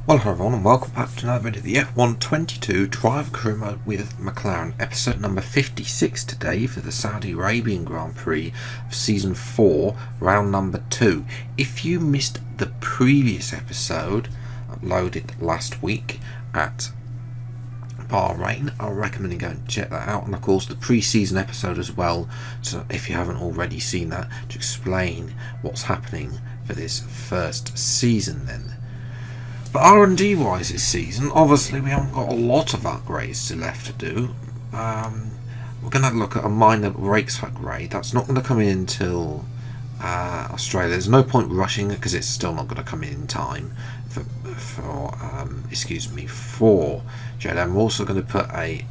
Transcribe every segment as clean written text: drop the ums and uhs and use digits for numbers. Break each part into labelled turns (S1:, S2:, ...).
S1: Well, hello everyone, and welcome back to another video of the F122 Driver Career Mode with McLaren, episode number 56 today for the Saudi Arabian Grand Prix of Season 4, round number 2. If you missed the previous episode, uploaded last week at Bahrain, I recommend you go and check that out, and of course the pre-season episode as well, so if you haven't already seen that, to explain what's happening for this first season then. But R&D wise this season, obviously we haven't got a lot of upgrades left to do. We're going to look at a minor brakes upgrade. That's not going to come in until Australia. There's no point rushing it because it's still not going to come in time for Jeddah. I'm also going to put a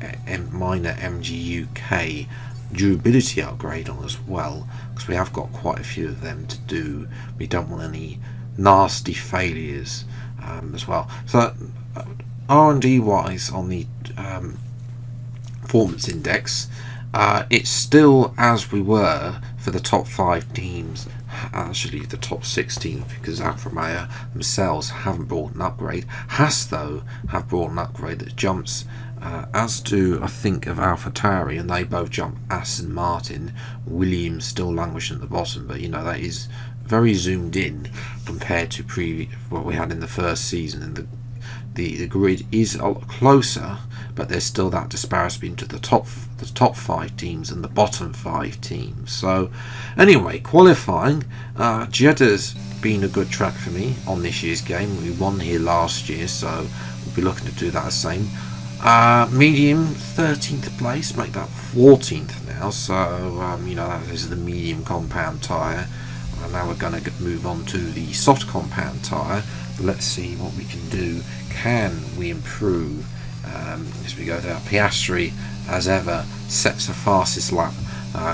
S1: minor MGUK durability upgrade on as well, because we have got quite a few of them to do. We don't want any nasty failures as well. So R&D wise on the performance index, it's still as we were for the top 5 teams, actually the top 6 teams, because Alfa Romeo themselves haven't brought an upgrade. Haas though have brought an upgrade that jumps as do I think of AlphaTauri, and they both jump Aston Martin. Williams still languishing at the bottom, but you know that is very zoomed in compared to what we had in the first season, and the grid is a lot closer, but there's still that disparity between the top 5 teams and the bottom 5 teams. So anyway, qualifying, Jeddah's been a good track for me on this year's game. We won here last year, so we'll be looking to do that the same. Medium 13th place, make that 14th now, so you know, that is the medium compound tyre. Now we're going to move on to the soft compound tyre. Let's see what we can do. Can we improve as we go down? Piastri, as ever, sets the fastest lap.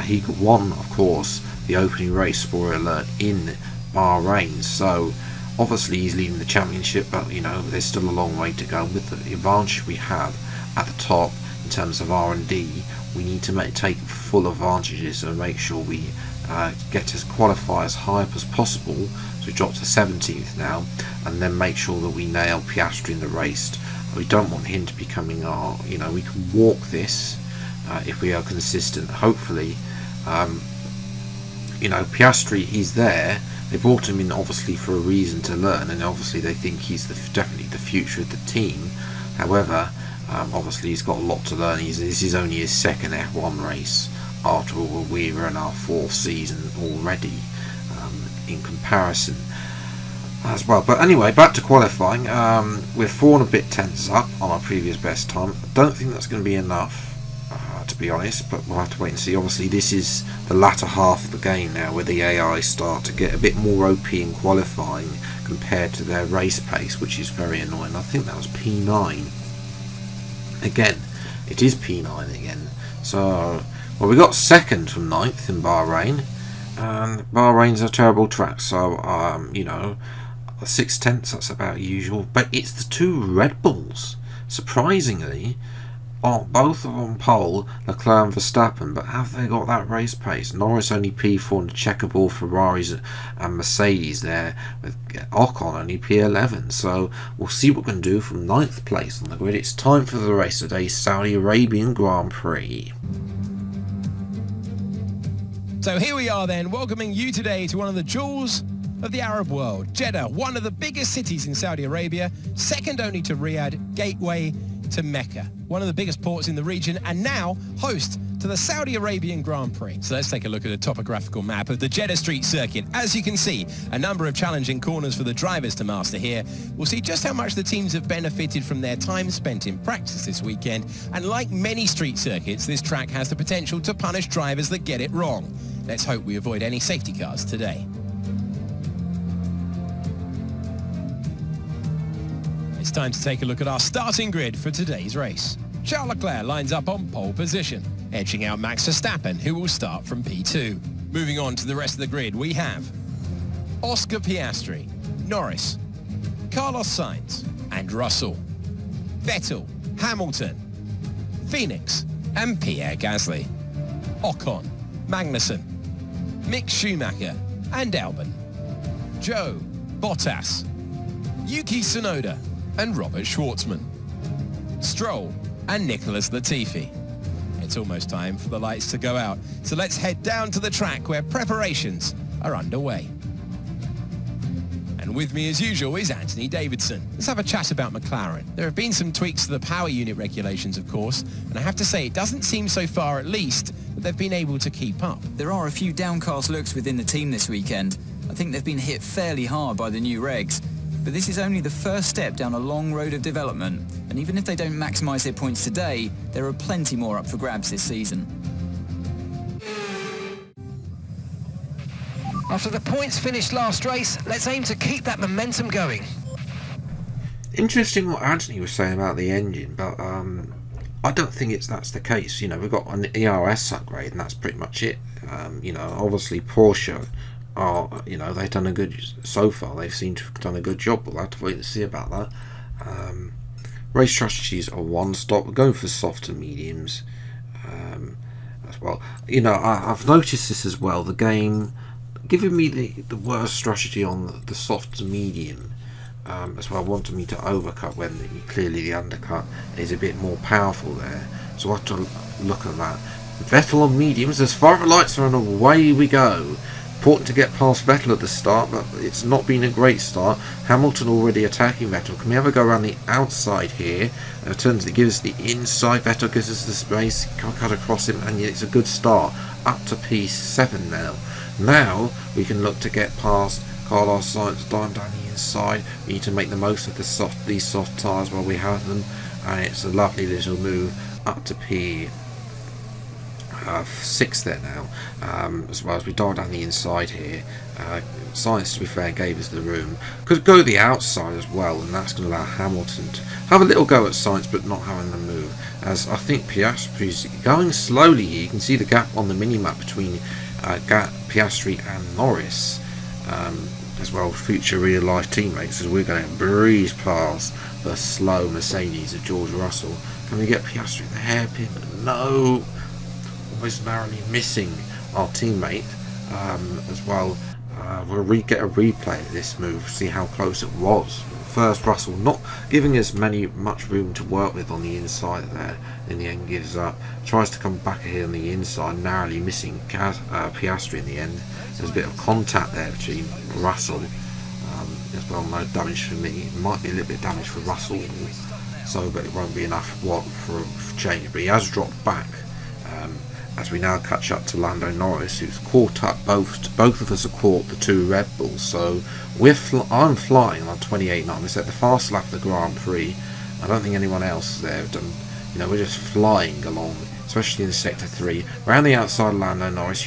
S1: He won, of course, the opening race, spoiler alert, in Bahrain. So obviously he's leading the championship, but you know there's still a long way to go. With the advantage we have at the top in terms of R&D, we need to take full advantages and make sure we get to qualify as high up as possible. So we drop to 17th now, and then make sure that we nail Piastri in the race. We don't want him to be coming our, you know, we can walk this if we are consistent, hopefully. You know, Piastri is there. They brought him in obviously for a reason, to learn, and obviously they think he's definitely the future of the team. However, obviously he's got a lot to learn. This is only his second F1 race after all. We were in our 4th season already in comparison as well. But anyway, back to qualifying. We're 4 and a bit tenths up on our previous best time. I don't think that's going to be enough, to be honest, but we'll have to wait and see. Obviously this is the latter half of the game now, where the AI start to get a bit more OP in qualifying compared to their race pace, which is very annoying. I think that was P9 again. It is P9 again. So well, we got 2nd from 9th in Bahrain, and Bahrain's a terrible track, so you know, 6/10, that's about usual. But it's the 2 Red Bulls, surprisingly, both of them on pole, Leclerc and Verstappen. But have they got that race pace? Norris only P4, and the checkerboard Ferraris and Mercedes there, with Ocon only P11. So we'll see what we can do from 9th place on the grid. It's time for the race today, Saudi Arabian Grand Prix.
S2: So here we are then, welcoming you today to one of the jewels of the Arab world, Jeddah, one of the biggest cities in Saudi Arabia, second only to Riyadh, gateway to Mecca, one of the biggest ports in the region, and now host to the Saudi Arabian Grand Prix. So let's take a look at a topographical map of the Jeddah Street Circuit. As you can see, a number of challenging corners for the drivers to master here. We'll see just how much the teams have benefited from their time spent in practice this weekend, and like many street circuits, this track has the potential to punish drivers that get it wrong. Let's hope we avoid any safety cars today. It's time to take a look at our starting grid for today's race. Charles Leclerc lines up on pole position, edging out Max Verstappen, who will start from P2. Moving on to the rest of the grid, we have Oscar Piastri, Norris, Carlos Sainz and Russell, Vettel, Hamilton, Phoenix and Pierre Gasly, Ocon, Magnussen, Mick Schumacher and Albon, Joe, Bottas, Yuki Tsunoda, and Robert Schwartzman. Stroll and Nicholas Latifi. It's almost time for the lights to go out, so let's head down to the track where preparations are underway. And with me as usual is Anthony Davidson. Let's have a chat about McLaren. There have been some tweaks to the power unit regulations, of course, and I have to say it doesn't seem so far at least that they've been able to keep up.
S3: There are a few downcast looks within the team this weekend. I think they've been hit fairly hard by the new regs. But this is only the first step down a long road of development, and even if they don't maximise their points today, there are plenty more up for grabs this season.
S4: After the points finished last race, let's aim to keep that momentum going.
S1: Interesting what Anthony was saying about the engine, but I don't think that's the case. You know, we've got an ERS upgrade, and that's pretty much it. You know, obviously Porsche are, you know, they've done a good so far. They've seemed to have done a good job. We'll have to wait and see about that. Race strategies are one stop. We're going for soft and mediums as well. You know, I've noticed this as well. The game giving me the worst strategy on the soft to medium as well, wanting me to overcut when clearly the undercut is a bit more powerful there. So I have to look at that. Vettel on mediums, as far as the lights are on, away we go. Important to get past Vettel at the start, but it's not been a great start. Hamilton already attacking Vettel. Can we ever go around the outside here? Turns it gives us the inside. Vettel gives us the space. Can't cut across him, and it's a good start. Up to P7 now. Now we can look to get past Carlos Sainz down the inside. We need to make the most of these soft tyres while we have them, and it's a lovely little move up to P6 there now, as well as we dial down the inside here. Sainz, to be fair, gave us the room. Could go the outside as well, and that's going to allow Hamilton to have a little go at Sainz, but not having the move. As I think Piastri's going slowly here. You can see the gap on the mini-map between Piastri and Norris, as well as future real-life teammates, as we're going to breeze past the slow Mercedes of George Russell. Can we get Piastri the hairpin? No. Almost narrowly missing our teammate as well. We'll get a replay of this move, see how close it was. First, Russell not giving us much room to work with on the inside there. In the end, gives up. Tries to come back here on the inside, narrowly missing Piastri in the end. There's a bit of contact there between Russell as well. No damage for me. It might be a little bit of damage for Russell, so but it won't be enough for change. But he has dropped back. As we now catch up to Lando Norris, who's caught up. Both of us have caught the two Red Bulls. So I'm flying on 28.9. We set the fast lap of the Grand Prix. I don't think anyone else there have done. You know, we're just flying along, especially in Sector 3. Around the outside of Lando Norris,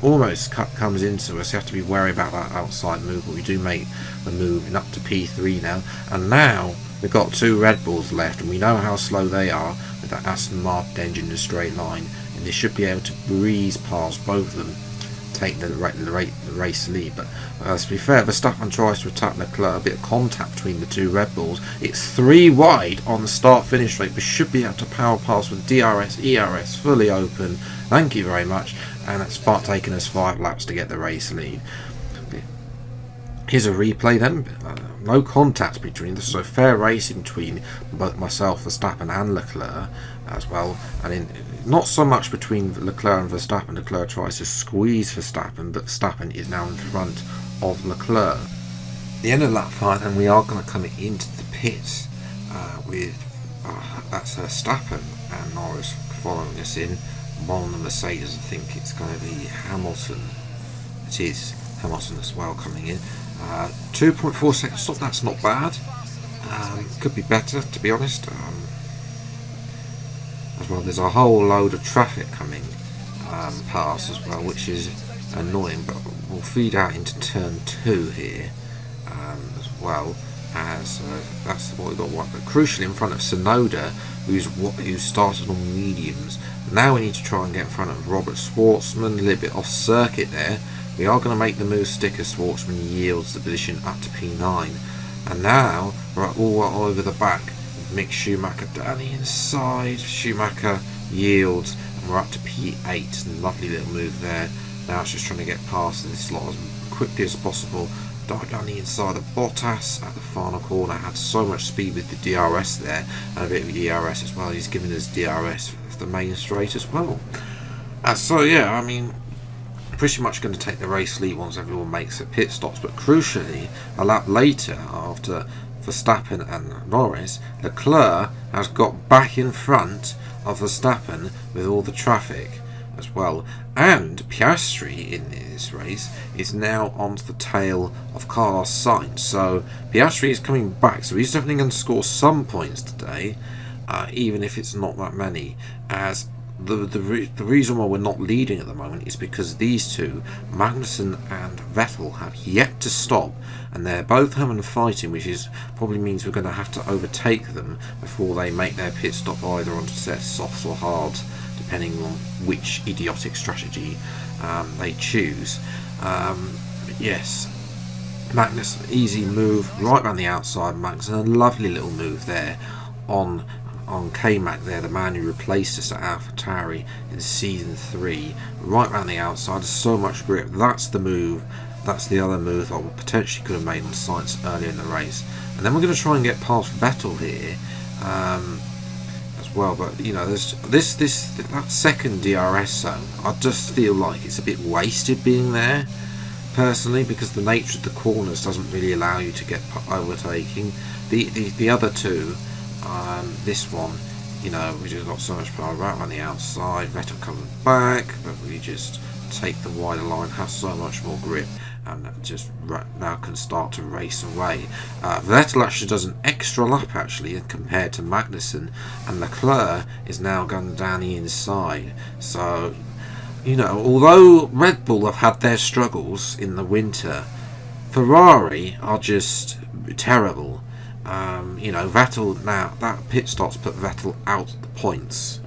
S1: almost comes into us. You have to be wary about that outside move, but we do make the move in up to P3 now. And now we've got two Red Bulls left, and we know how slow they are with that Aston Martin engine in a straight line. They should be able to breeze past both of them, take the race lead. But to be fair, Verstappen tries to attack Leclerc. A bit of contact between the two Red Bulls. It's 3 wide on the start-finish straight, but should be able to power pass with DRS, ERS fully open. Thank you very much. And that's taken us 5 laps to get the race lead. Here's a replay then. No contact between us, so fair racing between both myself, Verstappen and Leclerc as well. And not so much between Leclerc and Verstappen. Leclerc tries to squeeze Verstappen, but Verstappen is now in front of Leclerc. The end of lap 5, and we are going to come into the pits with that's Verstappen and Norris following us in. One of the Mercedes, I think it's going to be Hamilton. It is Hamilton as well coming in. 2.4 seconds stop, that's not bad. Could be better, to be honest. As well, there's a whole load of traffic coming past as well, which is annoying, but we'll feed out into turn 2 here as well, as that's what we've got. But crucially, in front of Sonoda, who started on mediums. Now we need to try and get in front of Robert Schwartzman, a little bit off circuit there. We are going to make the move stick as Schwartzman yields the position up to P9. And now we're all over the back. Mick Schumacher down the inside. Schumacher yields, and we're up to P8. Lovely little move there. Now it's just trying to get past this slot as quickly as possible. Dive down the inside of Bottas at the final corner. Had so much speed with the DRS there, and a bit of DRS as well. He's given us DRS for the main straight as well. So yeah, I mean, pretty much going to take the race lead once everyone makes their pit stops. But crucially, a lap later, after Verstappen and Norris, Leclerc has got back in front of Verstappen with all the traffic as well. And Piastri in this race is now onto the tail of Carlos Sainz. So Piastri is coming back, so he's definitely going to score some points today, even if it's not that many. As the reason why we're not leading at the moment is because these two, Magnussen and Vettel, have yet to stop, and they're both having fighting, which is probably means we're going to have to overtake them before they make their pit stop, either onto their softs or hards, depending on which idiotic strategy they choose. But yes, Magnussen, easy move right around the outside. Magnussen, a lovely little move there on K-Mac there, the man who replaced us at AlphaTauri in season 3, right around the outside. So much grip. That's the move. That's the other move that we potentially could have made on Sainz earlier in the race. And then we're going to try and get past Vettel here as well. But you know, there's that second DRS zone. I just feel like it's a bit wasted being there, personally, because the nature of the corners doesn't really allow you to get overtaking. The other two. This one, you know, we just got so much power right on the outside. Vettel coming back, but we just take the wider line, have so much more grip, and just now can start to race away. Vettel actually does an extra lap actually compared to Magnussen, and Leclerc is now going down the inside. So, you know, although Red Bull have had their struggles in the winter, Ferrari are just terrible. You know, Vettel now, that pit stops put Vettel out the points,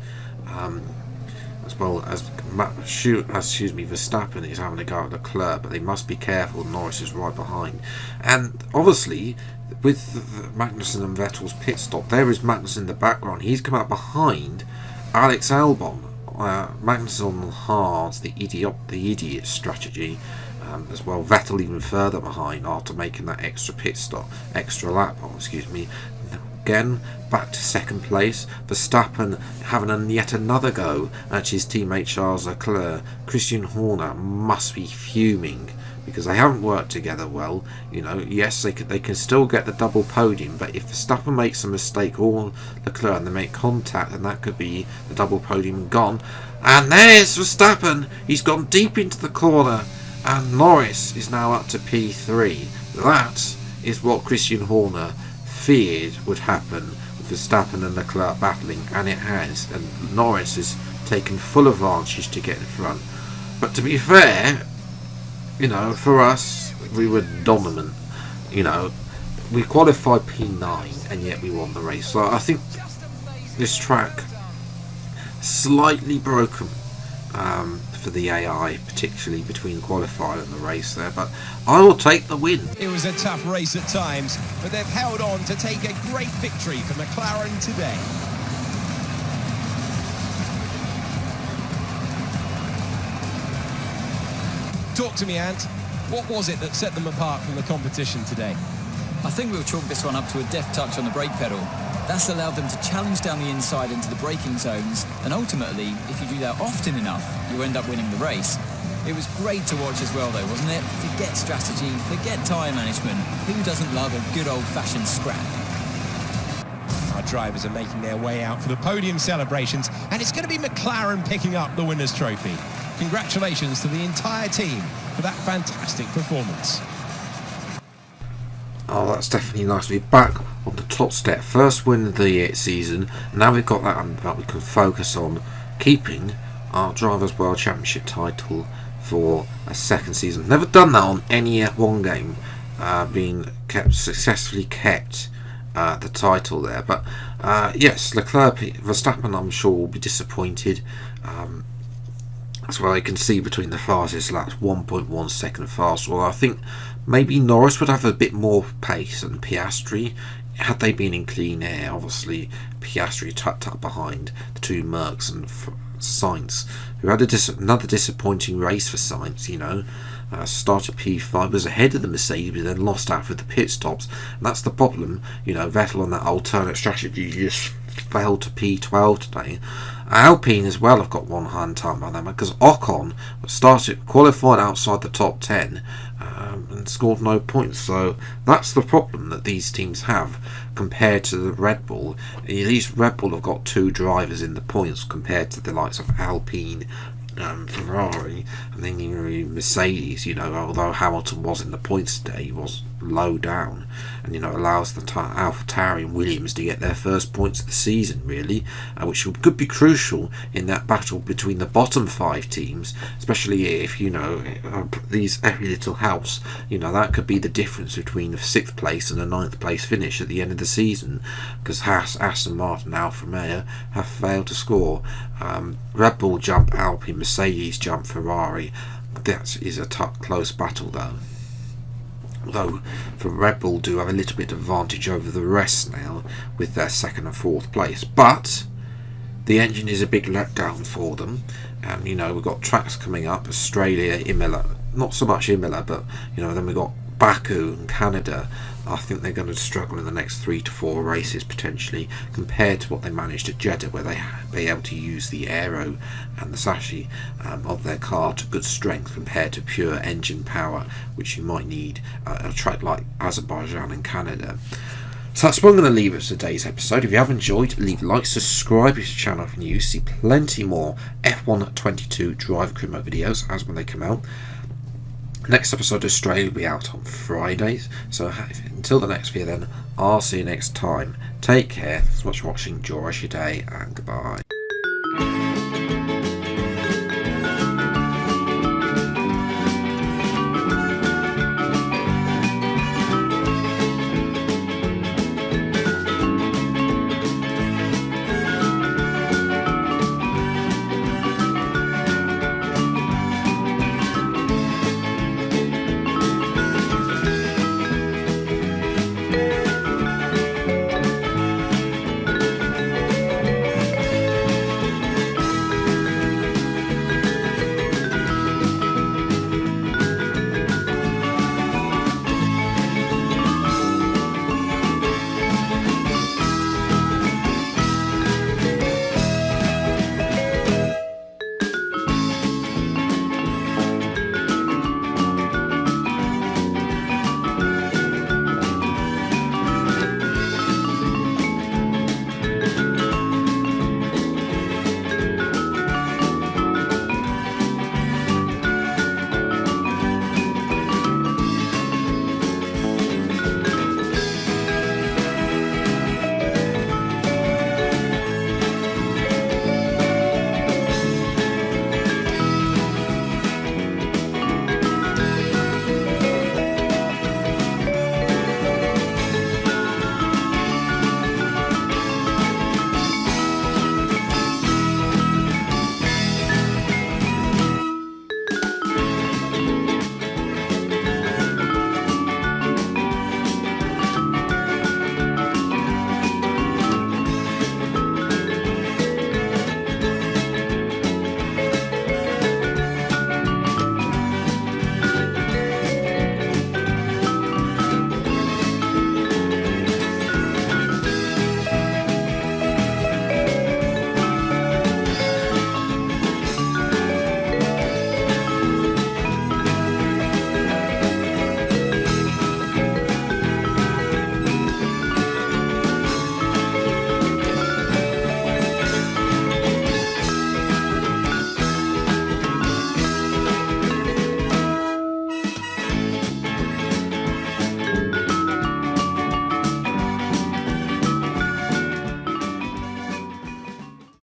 S1: as well as Verstappen is having a go at Leclerc, but they must be careful. Norris is right behind, and obviously with Magnussen and Vettel's pit stop, there is Magnussen in the background. He's come out behind Alex Albon. Magnussen on the hards, the idiot strategy. As well, Vettel even further behind after making that extra lap. Again, back to second place. Verstappen having yet another go at his teammate Charles Leclerc. Christian Horner must be fuming because they haven't worked together well. You know, yes, they can still get the double podium, but if Verstappen makes a mistake or Leclerc and they make contact, then that could be the double podium gone. And there's Verstappen. He's gone deep into the corner. And Norris is now up to P3. That is what Christian Horner feared would happen with Verstappen and Leclerc battling, and it has. And Norris has taken full advantage to get in front. But to be fair, you know, for us, we were dominant. You know, we qualified P9, and yet we won the race. So I think this track slightly broken. For the AI, particularly between qualifier and the race there, but I will take the win.
S2: It was a tough race at times, but they've held on to take a great victory for McLaren today. Talk to me, Ant. What was it that set them apart from the competition today?
S3: I think we'll chalk this one up to a deft touch on the brake pedal. That's allowed them to challenge down the inside into the braking zones, and ultimately, if you do that often enough, you end up winning the race. It was great to watch as well though, wasn't it? Forget strategy, forget tyre management. Who doesn't love a good old-fashioned scrap?
S2: Our drivers are making their way out for the podium celebrations, and it's going to be McLaren picking up the winner's trophy. Congratulations to the entire team for that fantastic performance.
S1: Oh, that's definitely nice to be back on the top step. First win of the season. Now we've got that under belt, we can focus on keeping our Drivers' World Championship title for a second season. Never done that on any F1 game, successfully kept the title there. But yes, Leclerc, Verstappen, I'm sure will be disappointed. That's where they can see between the fastest laps, 1.1 second faster. Well, I think maybe Norris would have a bit more pace than Piastri had they been in clean air. Obviously, Piastri tucked up behind the two Mercs and Sainz, who had another disappointing race for Sainz. You know, started P5, was ahead of the Mercedes, but then lost out with the pit stops. And that's the problem. Vettel on that alternate strategy just failed to P12 today. Alpine as well have got one hand time by them, because Ocon qualified outside the top 10 and scored no points. So that's the problem that these teams have compared to the Red Bull. At least Red Bull have got 2 drivers in the points compared to the likes of Alpine, Ferrari, and then Mercedes. Although Hamilton was in the points today, he was low down, and allows the AlphaTauri and Williams to get their first points of the season, really, which could be crucial in that battle between the bottom 5 teams, especially if these every little house. That could be the difference between a 6th place and a 9th place finish at the end of the season, because Aston Martin and Alfa Romeo have failed to score. Red Bull jump Alpine, Mercedes jump Ferrari. That is a close battle though for Red Bull do have a little bit of advantage over the rest now with their 2nd and 4th place, but the engine is a big letdown for them. And we've got tracks coming up, Australia, Imola, not so much Imola, but then we've got Baku and Canada. I think they're going to struggle in the next 3 to 4 races potentially, compared to what they managed at Jeddah, where they be able to use the aero and the chassis of their car to good strength compared to pure engine power, which you might need a track like Azerbaijan and Canada. So that's where I'm going to leave it for today's episode. If you have enjoyed, leave a like, subscribe to the channel if you're new. See plenty more F1 22 drive crew mode videos as when they come out. Next episode of Australia will be out on Fridays. So until the next video then, I'll see you next time. Take care. Thanks so much for watching. Enjoy your day and goodbye.